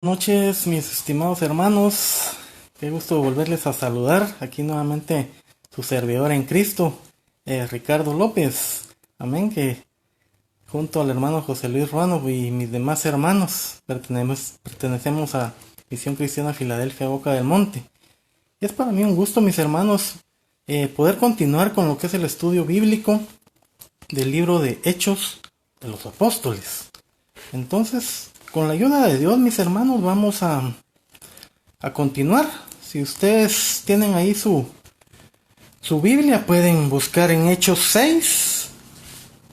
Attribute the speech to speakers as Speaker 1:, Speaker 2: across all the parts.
Speaker 1: Buenas noches, mis estimados hermanos. Qué gusto volverles a saludar. Aquí nuevamente su servidor en Cristo, Ricardo López. Amén. Que junto al hermano José Luis Ruano y mis demás hermanos pertenecemos a Misión Cristiana Filadelfia Boca del Monte. Y es para mí un gusto, mis hermanos, poder continuar con lo que es el estudio bíblico del libro de Hechos de los Apóstoles. Entonces, con la ayuda de Dios, mis hermanos, vamos a continuar. Si ustedes tienen ahí su Biblia, pueden buscar en Hechos 6,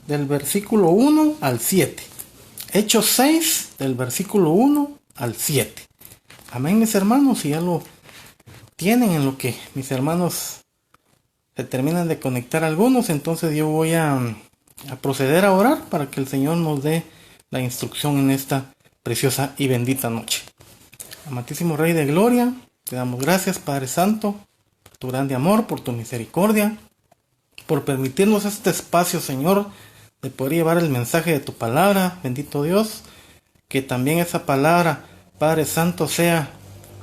Speaker 1: del versículo 1 al 7. Hechos 6, del versículo 1 al 7. Amén, mis hermanos. Si ya lo tienen, en lo que mis hermanos se terminan de conectar algunos, entonces yo voy a proceder a orar para que el Señor nos dé la instrucción en esta preciosa y bendita noche. Amantísimo Rey de Gloria, te damos gracias, Padre Santo, por tu grande amor, por tu misericordia, por permitirnos este espacio, Señor, de poder llevar el mensaje de tu palabra. Bendito Dios, que también esa palabra, Padre Santo, sea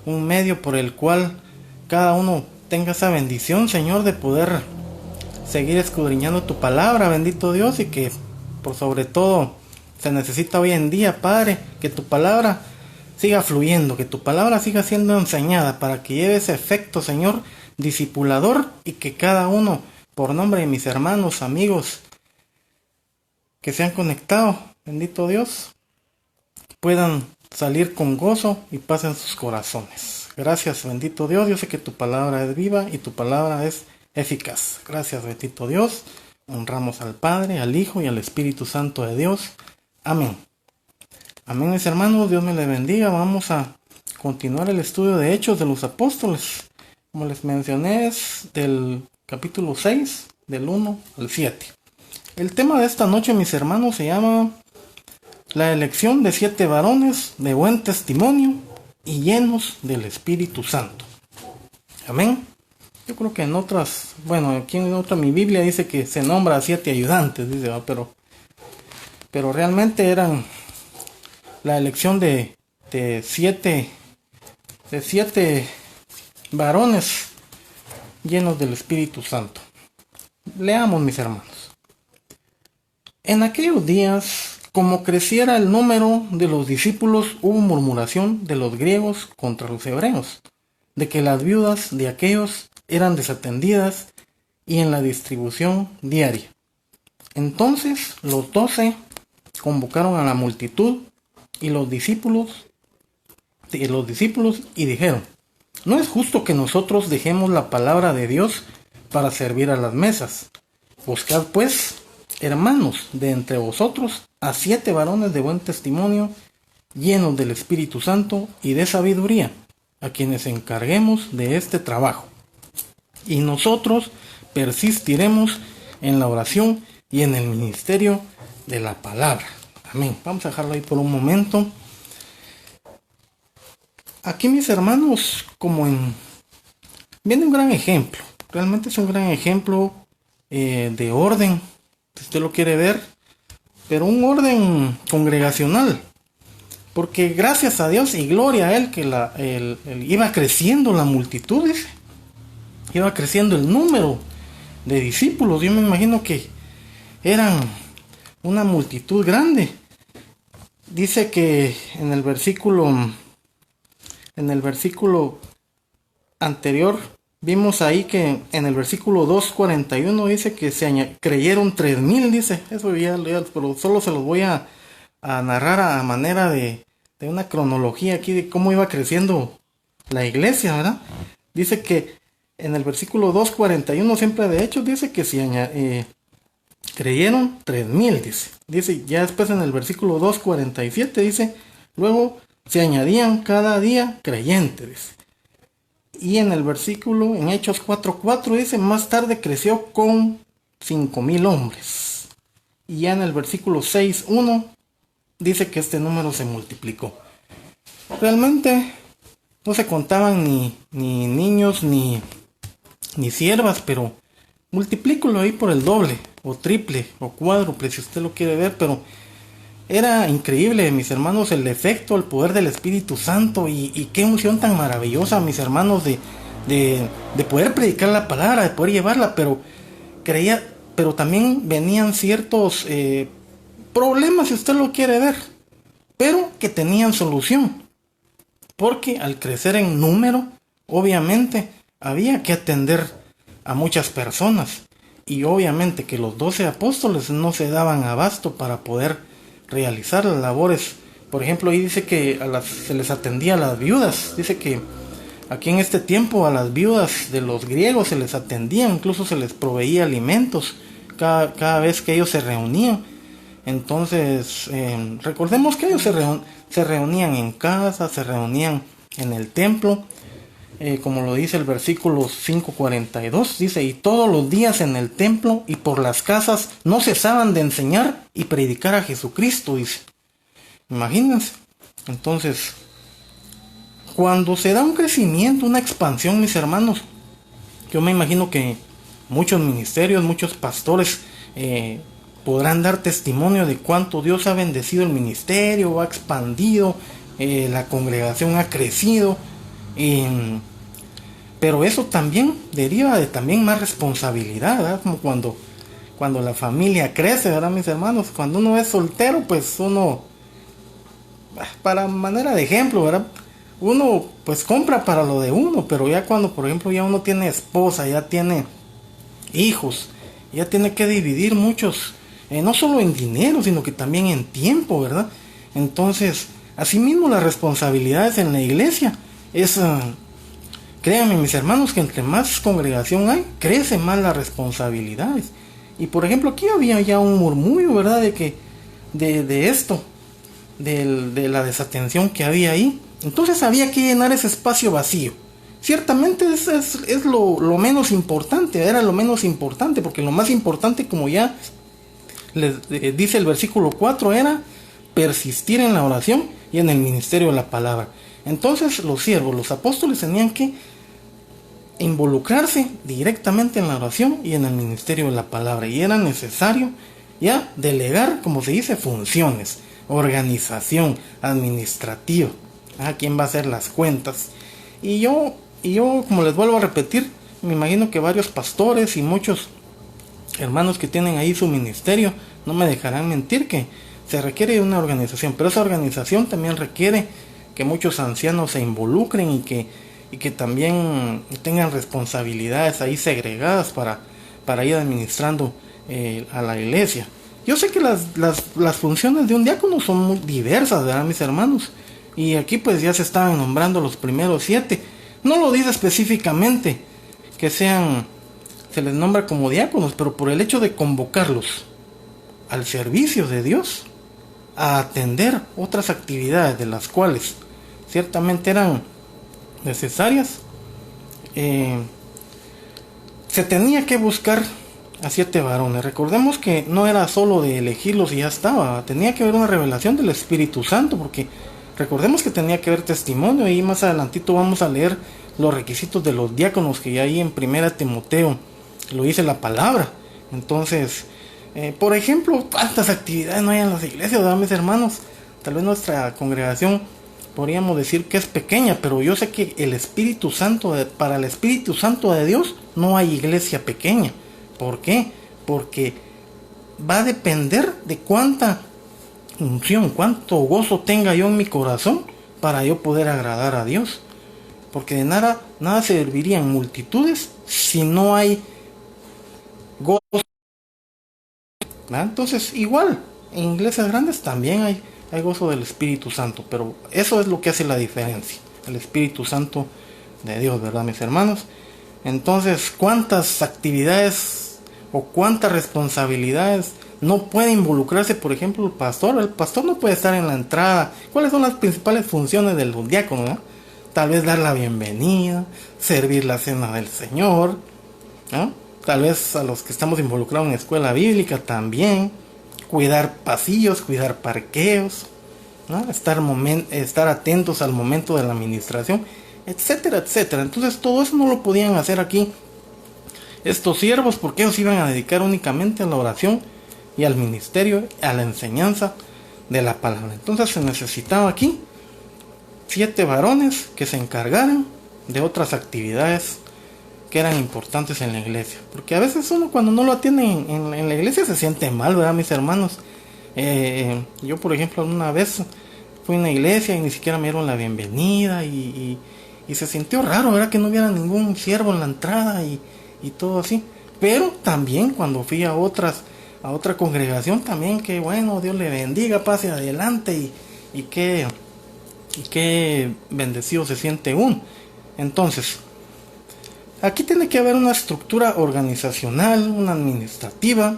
Speaker 1: un medio por el cual cada uno tenga esa bendición, Señor, de poder seguir escudriñando tu palabra, bendito Dios, y que por sobre todo se necesita hoy en día, Padre, que tu palabra siga fluyendo, que tu palabra siga siendo enseñada para que lleve ese efecto, Señor, discipulador, y que cada uno, por nombre de mis hermanos, amigos que se han conectado, bendito Dios, puedan salir con gozo y paz en sus corazones. Gracias, bendito Dios. Yo sé que tu palabra es viva y tu palabra es eficaz. Gracias, bendito Dios. Honramos al Padre, al Hijo y al Espíritu Santo de Dios. Amén. Amén, mis hermanos. Dios me les bendiga. Vamos a continuar el estudio de Hechos de los Apóstoles. Como les mencioné, es del capítulo 6, del 1 al 7. El tema de esta noche, mis hermanos, se llama la elección de 7 varones de buen testimonio y llenos del Espíritu Santo. Amén. Yo creo que en otras, aquí en otra mi Biblia dice que se nombra a 7 ayudantes, dice, pero realmente eran la elección de siete varones llenos del Espíritu Santo. Leamos, mis hermanos. En aquellos días, como creciera el número de los discípulos, hubo murmuración de los griegos contra los hebreos, de que las viudas de aquellos eran desatendidas y en la distribución diaria. Entonces los 12 convocaron a la multitud y los discípulos y dijeron: no es justo que nosotros dejemos la palabra de Dios para servir a las mesas. Buscad pues, hermanos, de entre vosotros a 7 varones de buen testimonio, llenos del Espíritu Santo y de sabiduría, a quienes encarguemos de este trabajo. Y nosotros persistiremos en la oración y en el ministerio de la palabra. Amén. Vamos a dejarlo ahí por un momento. Aquí, mis hermanos, viene un gran ejemplo. Realmente es un gran ejemplo de orden, si usted lo quiere ver, pero un orden congregacional. Porque gracias a Dios y gloria a Él que iba creciendo la multitud, dice. Iba creciendo el número de discípulos. Yo me imagino que eran una multitud grande. Dice que en el versículo anterior vimos ahí que en el versículo 2:41 dice que creyeron 3,000, dice. Eso ya, pero solo se los voy a narrar a manera de una cronología aquí de cómo iba creciendo la iglesia, ¿verdad? Dice que en el versículo 2:41, siempre de Hechos, dice que creyeron 3,000, dice. Dice, ya después en el versículo 2:47 dice, luego se añadían cada día creyentes, dice. Y en el versículo, en Hechos 4:4 dice, más tarde creció con 5,000 hombres. Y ya en el versículo 6:1 dice que este número se multiplicó. Realmente no se contaban ni niños ni siervas, pero multiplícalo ahí por el doble, o triple, o cuádruple, si usted lo quiere ver, pero Era increíble, mis hermanos, el efecto, el poder del Espíritu Santo y qué unción tan maravillosa, mis hermanos, de poder predicar la palabra, de poder llevarla, pero también venían ciertos problemas, si usted lo quiere ver, pero que tenían solución, porque al crecer en número, obviamente, había que atender a muchas personas, y obviamente que los 12 apóstoles no se daban abasto para poder realizar las labores. Por ejemplo, ahí dice que se les atendía a las viudas. Dice que aquí en este tiempo a las viudas de los griegos se les atendía, incluso se les proveía alimentos cada vez que ellos se reunían. Entonces, recordemos que ellos se reunían en casa, se reunían en el templo, como lo dice el versículo 5:42, dice, y todos los días en el templo y por las casas no cesaban de enseñar y predicar a Jesucristo, dice. Imagínense. Entonces, cuando se da un crecimiento, una expansión, mis hermanos, yo me imagino que muchos ministerios, muchos pastores podrán dar testimonio de cuánto Dios ha bendecido el ministerio, ha expandido, la congregación ha crecido, pero eso también deriva de también más responsabilidad, ¿verdad? Como cuando la familia crece, ¿verdad, mis hermanos? Cuando uno es soltero, pues uno, para manera de ejemplo, ¿verdad? Uno pues compra para lo de uno, pero ya cuando, por ejemplo, ya uno tiene esposa, ya tiene hijos, ya tiene que dividir muchos, no solo en dinero, sino que también en tiempo, ¿verdad? Entonces, asimismo las responsabilidades en la iglesia es, créanme, mis hermanos, que entre más congregación hay, crece más las responsabilidades. Y por ejemplo, aquí había ya un murmullo, ¿verdad? De que de esto, de la desatención que había ahí. Entonces había que llenar ese espacio vacío. Ciertamente es lo menos importante, era lo menos importante, porque lo más importante, como ya les dice el versículo 4, era persistir en la oración y en el ministerio de la palabra. Entonces los siervos, los apóstoles, tenían que involucrarse directamente en la oración y en el ministerio de la palabra, y era necesario ya delegar, como se dice, funciones, organización administrativa, a quién va a hacer las cuentas. Y yo, como les vuelvo a repetir, me imagino que varios pastores y muchos hermanos que tienen ahí su ministerio no me dejarán mentir que se requiere de una organización, pero esa organización también requiere que muchos ancianos se involucren y que también tengan responsabilidades ahí segregadas para ir administrando a la iglesia. Yo sé que las funciones de un diácono son muy diversas, ¿verdad, mis hermanos? Y aquí pues ya se estaban nombrando los primeros 7. No lo dice específicamente que se les nombra como diáconos, pero por el hecho de convocarlos al servicio de Dios, a atender otras actividades de las cuales ciertamente eran necesarias, se tenía que buscar a 7 varones. Recordemos que no era solo de elegirlos y ya estaba, tenía que haber una revelación del Espíritu Santo, porque recordemos que tenía que haber testimonio, y más adelantito vamos a leer los requisitos de los diáconos, que ya ahí en 1 Timoteo lo dice la palabra. Entonces, por ejemplo, ¿cuántas actividades no hay en las iglesias, ¿verdad, mis hermanos? Tal vez nuestra congregación podríamos decir que es pequeña, pero yo sé que el Espíritu Santo, para el Espíritu Santo de Dios no hay iglesia pequeña. ¿Por qué? Porque va a depender de cuánta unción, cuánto gozo tenga yo en mi corazón para yo poder agradar a Dios. Porque de nada servirían multitudes si no hay gozo. ¿Verdad? Entonces, igual, en iglesias grandes también hay gozo del Espíritu Santo, pero eso es lo que hace la diferencia, el Espíritu Santo de Dios, ¿verdad, mis hermanos? Entonces, ¿cuántas actividades o cuántas responsabilidades no puede involucrarse, por ejemplo, el pastor? El pastor no puede estar en la entrada. ¿Cuáles son las principales funciones del diácono, ¿no? Tal vez dar la bienvenida, servir la cena del Señor, ¿no? Tal vez a los que estamos involucrados en escuela bíblica también, cuidar pasillos, cuidar parqueos, ¿no? Estar atentos al momento de la administración, etcétera, etcétera. Entonces todo eso no lo podían hacer aquí estos siervos, porque ellos iban a dedicar únicamente a la oración y al ministerio, a la enseñanza de la palabra. Entonces se necesitaba aquí 7 varones que se encargaran de otras actividades que eran importantes en la iglesia, porque a veces uno cuando no lo atiende en la iglesia se siente mal, ¿verdad, mis hermanos? Yo, por ejemplo, una vez fui a una iglesia y ni siquiera me dieron la bienvenida y se sintió raro, ¿verdad? Que no hubiera ningún siervo en la entrada y todo así. Pero también cuando fui a otra congregación también, que bueno, Dios le bendiga, pase adelante y qué bendecido se siente uno. Entonces, aquí tiene que haber una estructura organizacional, una administrativa,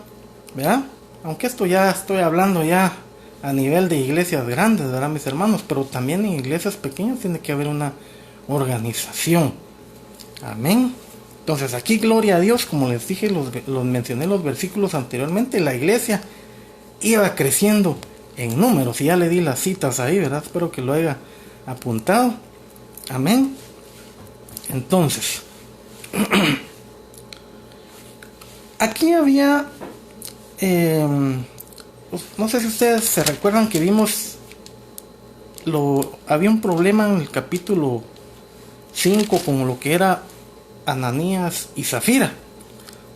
Speaker 1: ¿verdad? Aunque esto ya estoy hablando ya a nivel de iglesias grandes, ¿verdad, mis hermanos? Pero también en iglesias pequeñas tiene que haber una organización. Amén. Entonces aquí, gloria a Dios, como les dije, los mencioné los versículos anteriormente, la iglesia iba creciendo en números, y ya le di las citas ahí, ¿verdad? Espero que lo haya apuntado. Amén. Entonces, aquí había, no sé si ustedes se recuerdan que vimos, había un problema en el capítulo 5 con lo que era Ananías y Zafira.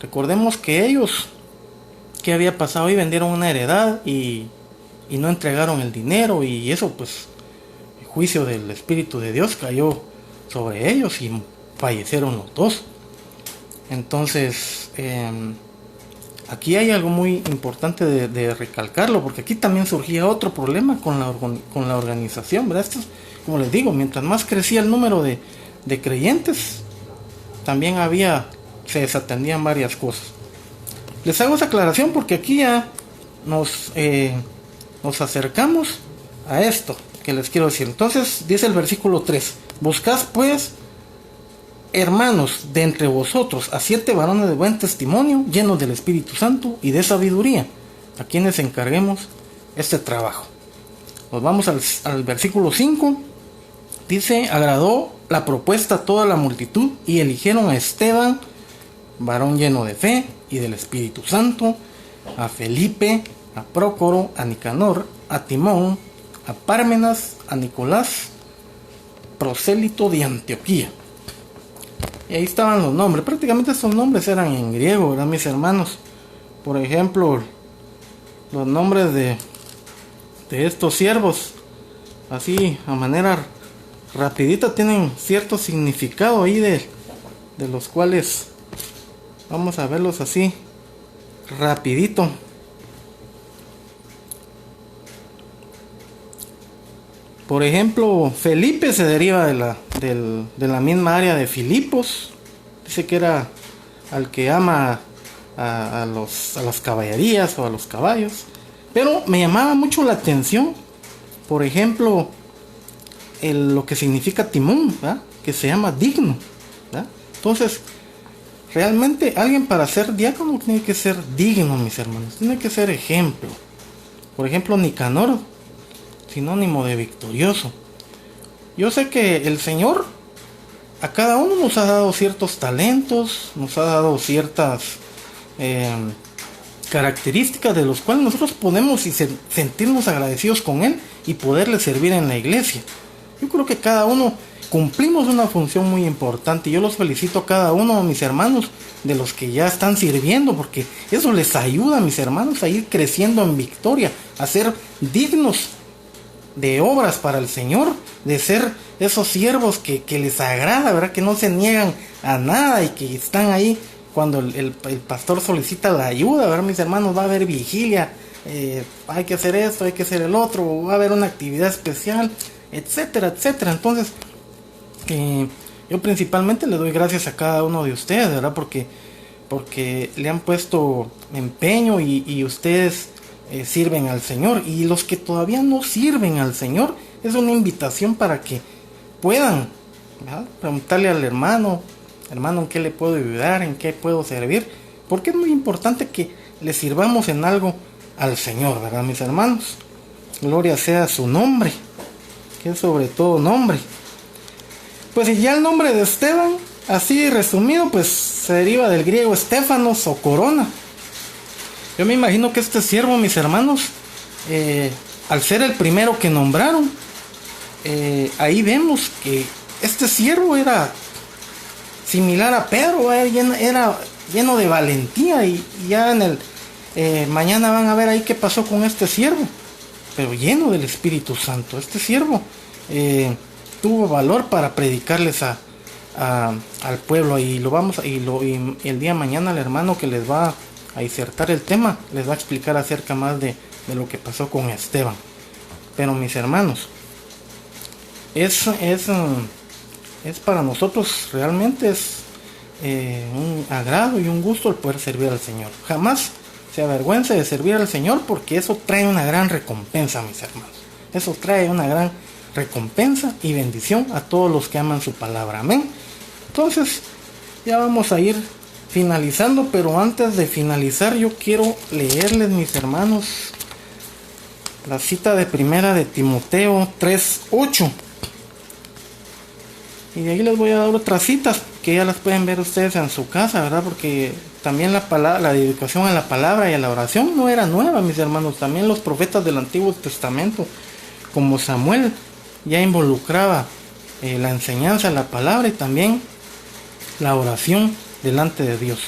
Speaker 1: Recordemos que ellos, ¿qué había pasado? Y vendieron una heredad y no entregaron el dinero, y eso pues el juicio del Espíritu de Dios cayó sobre ellos y fallecieron los dos. Entonces aquí hay algo muy importante de recalcarlo, porque aquí también surgía otro problema con la organización, ¿verdad? Esto, como les digo, mientras más crecía el número de creyentes, también se desatendían varias cosas. Les hago esa aclaración porque aquí ya nos acercamos a esto que les quiero decir. Entonces dice el versículo 3: buscad pues, hermanos, de entre vosotros a 7 varones de buen testimonio, llenos del Espíritu Santo y de sabiduría, a quienes encarguemos este trabajo. Nos vamos al versículo 5. Dice: agradó la propuesta a toda la multitud y eligieron a Esteban, varón lleno de fe y del Espíritu Santo, a Felipe, a Prócoro, a Nicanor, a Timón, a Pármenas, a Nicolás, prosélito de Antioquía. Y ahí estaban los nombres. Prácticamente esos nombres eran en griego, ¿verdad, mis hermanos? Por ejemplo, los nombres de estos siervos, así a manera rapidita, tienen cierto significado ahí de los cuales vamos a verlos así rapidito. Por ejemplo, Felipe se deriva de la misma área de Filipos. Dice que era al que ama a las caballerías o a los caballos. Pero me llamaba mucho la atención, por ejemplo, lo que significa Timón, ¿verdad? Que se llama digno, ¿verdad? Entonces, realmente alguien para ser diácono tiene que ser digno, mis hermanos. Tiene que ser ejemplo. Por ejemplo, Nicanor, sinónimo de victorioso. Yo sé que el Señor a cada uno nos ha dado ciertos talentos, nos ha dado ciertas características de los cuales nosotros podemos sentirnos agradecidos con Él y poderle servir en la iglesia. Yo creo que cada uno cumplimos una función muy importante, y yo los felicito a cada uno, mis hermanos, de los que ya están sirviendo, porque eso les ayuda, mis hermanos, a ir creciendo en victoria, a ser dignos de obras para el Señor, de ser esos siervos que les agrada, ¿verdad? Que no se niegan a nada y que están ahí cuando el pastor solicita la ayuda, ¿verdad, mis hermanos? Va a haber vigilia, hay que hacer esto, hay que hacer el otro, va a haber una actividad especial, etcétera, etcétera. Entonces, yo principalmente le doy gracias a cada uno de ustedes, ¿verdad? Porque le han puesto empeño y ustedes sirven al Señor. Y los que todavía no sirven al Señor, es una invitación para que puedan, ¿verdad?, preguntarle al hermano, ¿en qué le puedo ayudar? ¿En qué puedo servir? Porque es muy importante que le sirvamos en algo al Señor, ¿verdad, mis hermanos? Gloria sea su nombre, que es sobre todo nombre. Pues y ya el nombre de Esteban, así resumido, pues se deriva del griego Estéfanos o corona. Yo me imagino que este siervo, mis hermanos, al ser el primero que nombraron, ahí vemos que este siervo era similar a Pedro, era lleno de valentía, y ya en el mañana van a ver ahí qué pasó con este siervo, pero lleno del Espíritu Santo. Este siervo tuvo valor para predicarles al pueblo, y el día de mañana el hermano que les va a disertar el tema les va a explicar acerca más de lo que pasó con Esteban. Pero mis hermanos, es para nosotros realmente es un agrado y un gusto el poder servir al Señor. Jamás se avergüence de servir al Señor, porque eso trae una gran recompensa, mis hermanos. Eso trae una gran recompensa y bendición a todos los que aman su palabra. Amén. Entonces ya vamos a ir finalizando, pero antes de finalizar yo quiero leerles, mis hermanos, la cita de primera de Timoteo 3:8. Y de ahí les voy a dar otras citas que ya las pueden ver ustedes en su casa, ¿verdad? Porque también la dedicación a la palabra y a la oración no era nueva, mis hermanos. También los profetas del Antiguo Testamento, como Samuel, ya involucraba la enseñanza de la palabra y también la oración delante de Dios.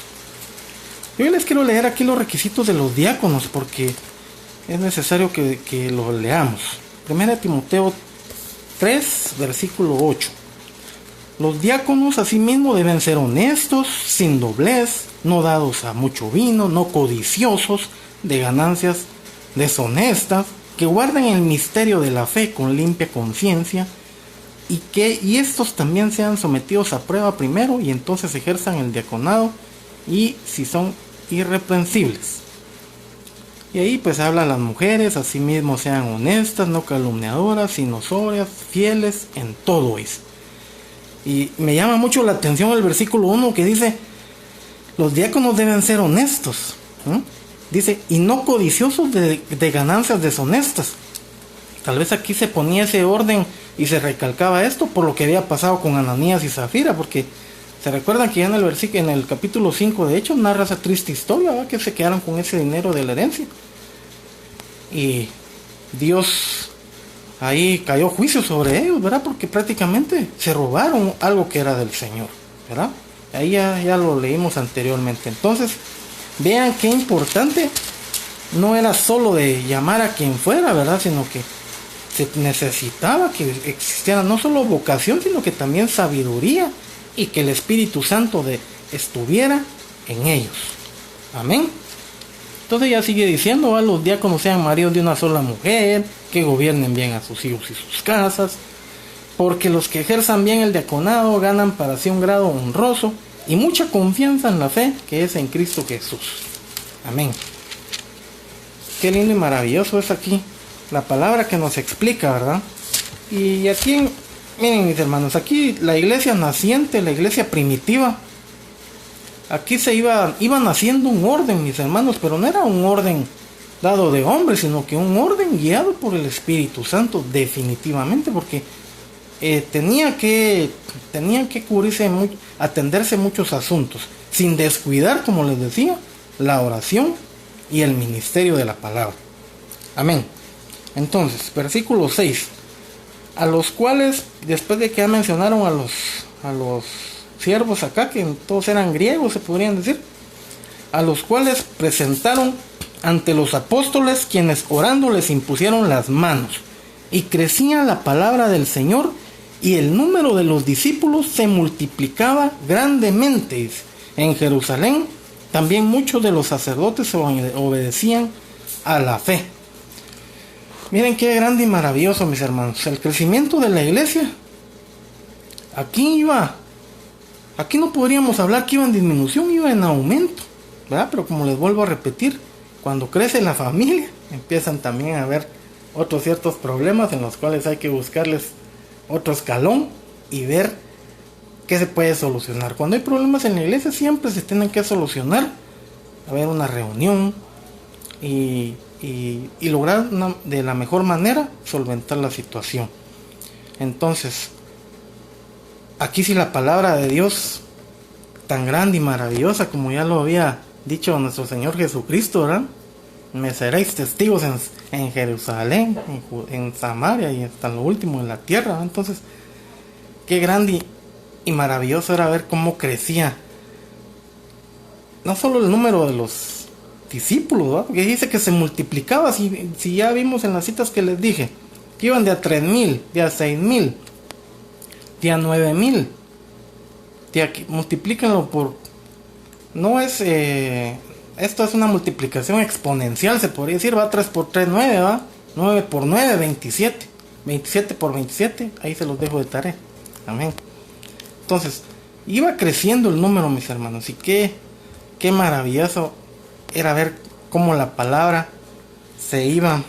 Speaker 1: Yo les quiero leer aquí los requisitos de los diáconos, porque es necesario que lo leamos. 1 Timoteo 3, versículo 8. Los diáconos asimismo deben ser honestos, sin doblez, no dados a mucho vino, no codiciosos de ganancias deshonestas, que guarden el misterio de la fe con limpia conciencia, y estos también sean sometidos a prueba primero, y entonces ejerzan el diaconado, y si son irreprensibles. Y ahí pues habla a las mujeres, asimismo sean honestas, no calumniadoras, sino sobrias, fieles en todo eso. Y me llama mucho la atención el versículo 1 que dice, los diáconos deben ser honestos. Dice, y no codiciosos de ganancias deshonestas. Tal vez aquí se ponía ese orden y se recalcaba esto por lo que había pasado con Ananías y Zafira, porque se recuerdan que ya en el capítulo 5 de Hechos narra esa triste historia, ¿verdad? Que se quedaron con ese dinero de la herencia. Y Dios ahí cayó juicio sobre ellos, ¿verdad? Porque prácticamente se robaron algo que era del Señor, ¿verdad? Ahí ya lo leímos anteriormente. Entonces, vean qué importante. No era solo de llamar a quien fuera, ¿verdad? Sino que se necesitaba que existiera no solo vocación, sino que también sabiduría, y que el Espíritu Santo estuviera en ellos. Amén. Entonces ya sigue diciendo, los diáconos sean maridos de una sola mujer, que gobiernen bien a sus hijos y sus casas, porque los que ejerzan bien el diaconado ganan para sí un grado honroso y mucha confianza en la fe que es en Cristo Jesús. Amén. Qué lindo y maravilloso es aquí la palabra que nos explica, ¿verdad? Y aquí, miren mis hermanos, aquí la iglesia naciente, la iglesia primitiva, aquí iban haciendo un orden, mis hermanos, pero no era un orden dado de hombres, sino que un orden guiado por el Espíritu Santo, definitivamente, porque tenían que atenderse muchos asuntos, sin descuidar, como les decía, la oración y el ministerio de la palabra. Amén. Entonces, versículo 6. A los cuales, después de que ya mencionaron a los siervos acá, que todos eran griegos, se podrían decir, a los cuales presentaron ante los apóstoles, quienes orando les impusieron las manos, y crecía la palabra del Señor, y el número de los discípulos se multiplicaba grandemente. En Jerusalén también muchos de los sacerdotes obedecían a la fe. Miren qué grande y maravilloso, mis hermanos, el crecimiento de la iglesia. Aquí no podríamos hablar que iba en disminución, iba en aumento, ¿verdad? Pero como les vuelvo a repetir, cuando crece la familia, empiezan también a haber otros ciertos problemas en los cuales hay que buscarles otro escalón y ver qué se puede solucionar. Cuando hay problemas en la iglesia, siempre se tienen que solucionar. Haber una reunión y lograr de la mejor manera solventar la situación. Entonces, aquí sí la palabra de Dios, tan grande y maravillosa como ya lo había dicho nuestro Señor Jesucristo, ¿verdad? me seréis testigos en Jerusalén, en Samaria y hasta lo último en la tierra. Entonces, qué grande y maravilloso era ver cómo crecía no solo el número de los discípulos, ¿verdad? Porque dice que se multiplicaba. Si ya vimos en las citas que les dije, que iban de a 3,000, de a 6,000, de a 9,000. Multiplíquenlo por... No es... esto es una multiplicación exponencial, se podría decir. Va 3 por 3, 9, ¿va? 9 por 9, 27. 27 por 27, ahí se los dejo de tarea. Amén. Entonces, iba creciendo el número, mis hermanos. Y qué maravilloso era ver cómo la palabra se iba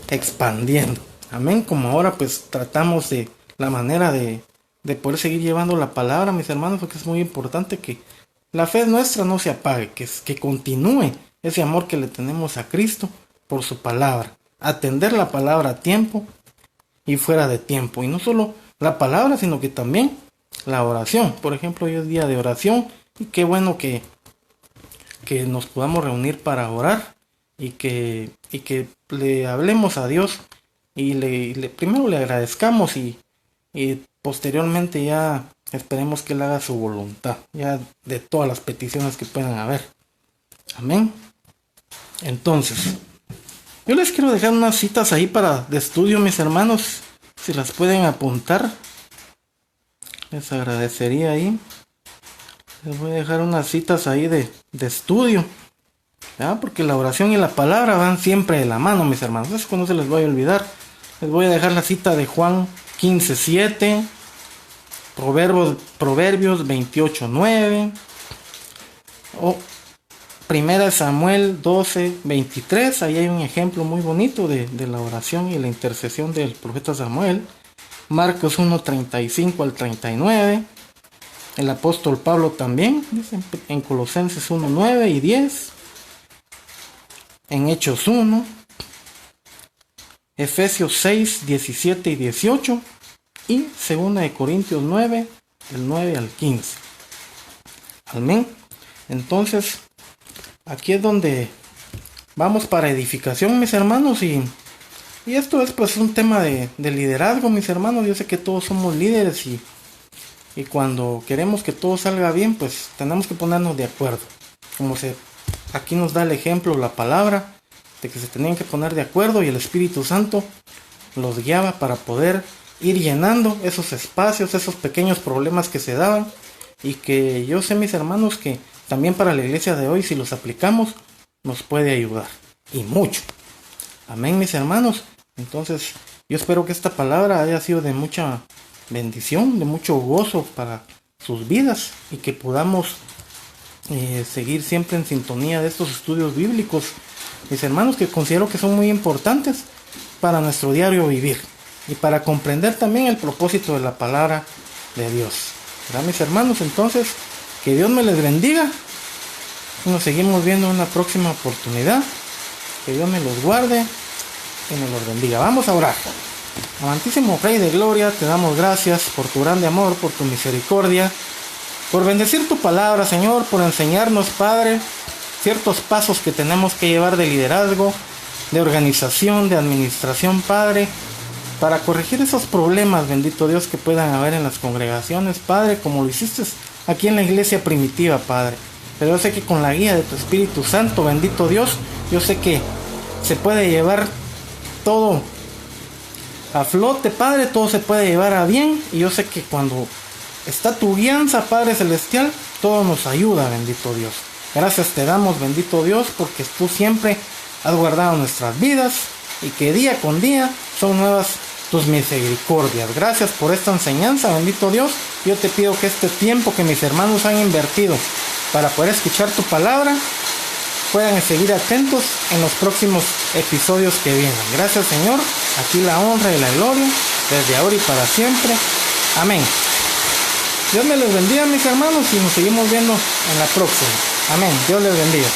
Speaker 1: expandiendo. Amén. Como ahora pues tratamos de la manera de poder seguir llevando la palabra, mis hermanos, porque es muy importante que la fe nuestra no se apague, que continúe ese amor que le tenemos a Cristo por su palabra. Atender la palabra a tiempo y fuera de tiempo. Y no solo la palabra, sino que también la oración. Por ejemplo, hoy es día de oración y qué bueno que nos podamos reunir para orar y que le hablemos a Dios y primero le agradezcamos y posteriormente ya esperemos que Él haga su voluntad, ya de todas las peticiones que puedan haber. Amén. Entonces, yo les quiero dejar unas citas ahí de estudio, mis hermanos, si las pueden apuntar, les agradecería ahí. Les voy a dejar unas citas ahí de estudio, ¿ya? Porque la oración y la palabra van siempre de la mano, mis hermanos. Eso no se les voy a olvidar. Les voy a dejar la cita de Juan 15:7, Proverbios 28:9, o Primera Samuel 12:23. Ahí hay un ejemplo muy bonito de la oración y la intercesión del profeta Samuel. Marcos 1:35 al 39. El apóstol Pablo también, dice en Colosenses 1:9 y 10. En Hechos 1. Efesios 6:17 y 18. Y 2 Corintios 9, del 9 al 15. Amén. Entonces, aquí es donde vamos para edificación, mis hermanos. Y esto es pues un tema de liderazgo, mis hermanos. Yo sé que todos somos líderes y cuando queremos que todo salga bien, pues tenemos que ponernos de acuerdo. Aquí nos da el ejemplo la palabra de que se tenían que poner de acuerdo y el Espíritu Santo los guiaba para poder ir llenando esos espacios, esos pequeños problemas que se daban, y que yo sé, mis hermanos, que también para la iglesia de hoy, si los aplicamos, nos puede ayudar, y mucho. Amén, mis hermanos. Entonces, yo espero que esta palabra haya sido de mucha bendición, de mucho gozo para sus vidas, y que podamos seguir siempre en sintonía de estos estudios bíblicos, mis hermanos, que considero que son muy importantes para nuestro diario vivir y para comprender también el propósito de la palabra de Dios. ¿Verdad, mis hermanos? Entonces, que Dios me les bendiga. Nos seguimos viendo en una próxima oportunidad. Que Dios me los guarde y me los bendiga. Vamos a orar. Amantísimo Rey de Gloria, te damos gracias por tu grande amor, por tu misericordia, por bendecir tu palabra, Señor, por enseñarnos, Padre, ciertos pasos que tenemos que llevar de liderazgo, de organización, de administración, Padre, para corregir esos problemas, bendito Dios, que puedan haber en las congregaciones, Padre, como lo hiciste aquí en la iglesia primitiva, Padre. Pero yo sé que con la guía de tu Espíritu Santo, bendito Dios, yo sé que se puede llevar todo a flote, Padre, todo se puede llevar a bien, y yo sé que cuando está tu guianza, Padre Celestial, todo nos ayuda, bendito Dios. Gracias te damos, bendito Dios, porque tú siempre has guardado nuestras vidas y que día con día son nuevas tus misericordias. Gracias por esta enseñanza, bendito Dios. Yo te pido que este tiempo que mis hermanos han invertido para poder escuchar tu palabra, puedan seguir atentos en los próximos episodios que vienen. Gracias, Señor. Aquí la honra y la gloria desde ahora y para siempre. Amén. Dios me les bendiga, mis hermanos, y nos seguimos viendo en la próxima. Amén. Dios les bendiga.